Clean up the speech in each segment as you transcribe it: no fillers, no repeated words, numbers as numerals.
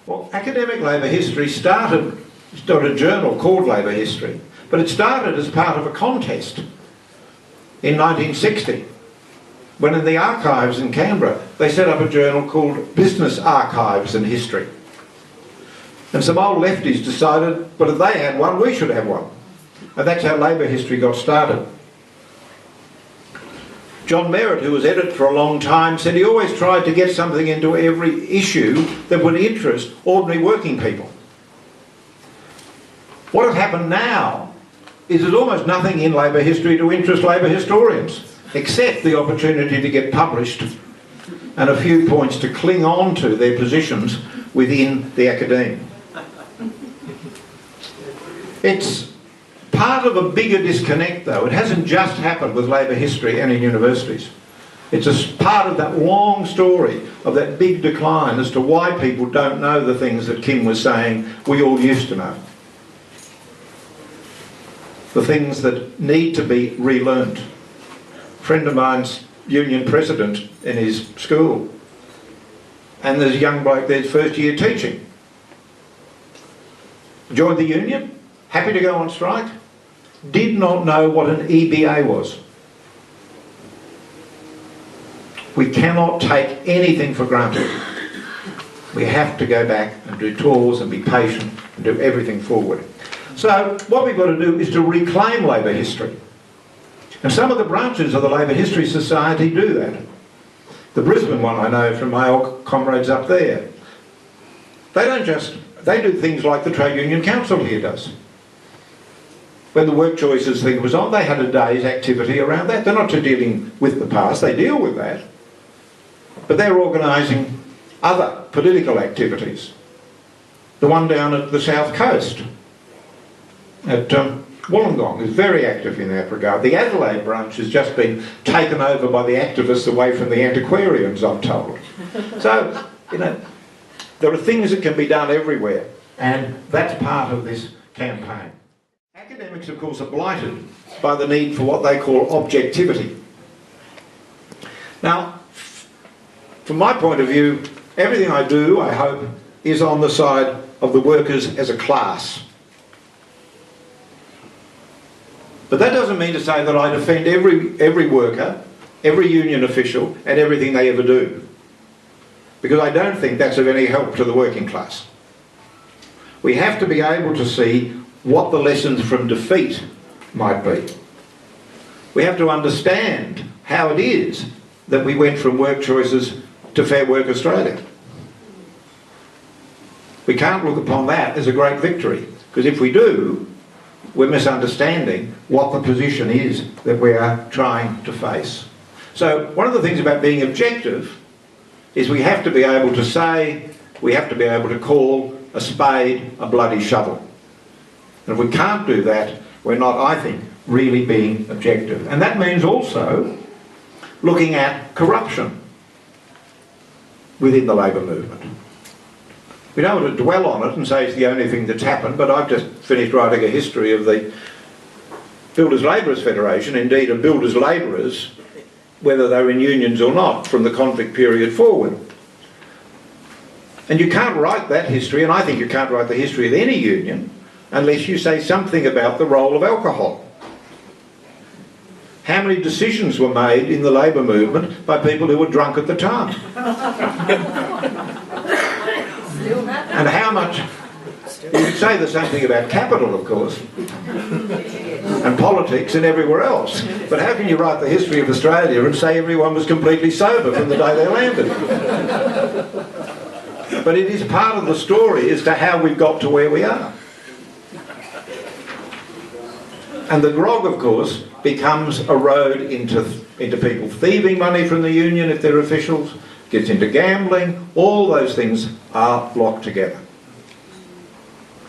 Well, academic labour history started a journal called Labour History, but it started as part of a contest in 1960, when in the archives in Canberra they set up a journal called Business Archives and History. And some old lefties decided, but if they had one, we should have one. And that's how labour history got started. John Merritt, who was editor for a long time, said he always tried to get something into every issue that would interest ordinary working people. What has happened now is there's almost nothing in labour history to interest labour historians, except the opportunity to get published and a few points to cling on to their positions within the academe. It's part of a bigger disconnect, though. It hasn't just happened with labour history and in universities. It's a part of that long story of that big decline as to why people don't know the things that Kim was saying we all used to know. The things that need to be relearnt. A friend of mine's union president in his school, and there's a young bloke there's first year teaching. Joined the union, happy to go on strike, did not know what an EBA was. We cannot take anything for granted. We have to go back and do tours and be patient and do everything forward. So what we've got to do is to reclaim labour history. And some of the branches of the Labour History Society do that. The Brisbane one I know from my old comrades up there. They do things like the Trade Union Council here does. When the work choices thing was on, they had a day's activity around that. They're not just dealing with the past, they deal with that. But they're organising other political activities. The one down at the South Coast, at Wollongong, is very active in that regard. The Adelaide branch has just been taken over by the activists away from the antiquarians, I'm told. So, there are things that can be done everywhere, and that's part of this campaign. Academics, of course, are blighted by the need for what they call objectivity. Now, from my point of view, everything I do, I hope, is on the side of the workers as a class. But that doesn't mean to say that I defend every worker, every union official, and everything they ever do. Because I don't think that's of any help to the working class. We have to be able to see what the lessons from defeat might be. We have to understand how it is that we went from work choices to Fair Work Australia. We can't look upon that as a great victory, because if we do, we're misunderstanding what the position is that we are trying to face. So one of the things about being objective is we have to be able to say, we have to be able to call a spade a bloody shovel. And if we can't do that, we're not, I think, really being objective. And that means also looking at corruption within the labour movement. We don't want to dwell on it and say it's the only thing that's happened, but I've just finished writing a history of the Builders Labourers Federation, indeed of builders labourers, whether they're in unions or not, from the convict period forward. And you can't write that history, and I think you can't write the history of any union, unless you say something about the role of alcohol. How many decisions were made in the labour movement by people who were drunk at the time? And how much... You could say the same thing about capital, of course, and politics and everywhere else. But how can you write the history of Australia and say everyone was completely sober from the day they landed? But it is part of the story as to how we've got to where we are. And the grog, of course, becomes a road into people thieving money from the union if they're officials, gets into gambling. All those things are locked together.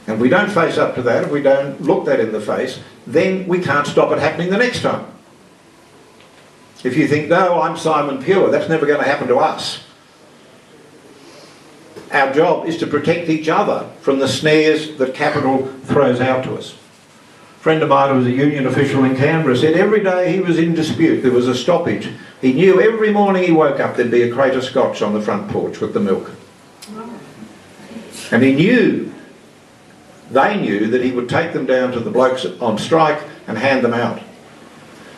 And if we don't face up to that, if we don't look that in the face, then we can't stop it happening the next time. If you think, no, I'm Simon Pure, that's never going to happen to us. Our job is to protect each other from the snares that capital throws out to us. A friend of mine who was a union official in Canberra said every day he was in dispute, there was a stoppage. He knew every morning he woke up there'd be a crate of scotch on the front porch with the milk. And he knew, they knew that he would take them down to the blokes on strike and hand them out.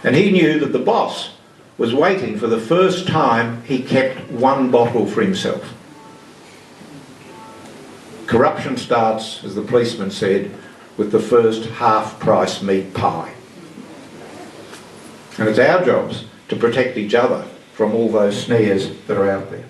And he knew that the boss was waiting for the first time he kept one bottle for himself. Corruption starts, as the policeman said, with the first half-price meat pie. And it's our jobs to protect each other from all those snares that are out there.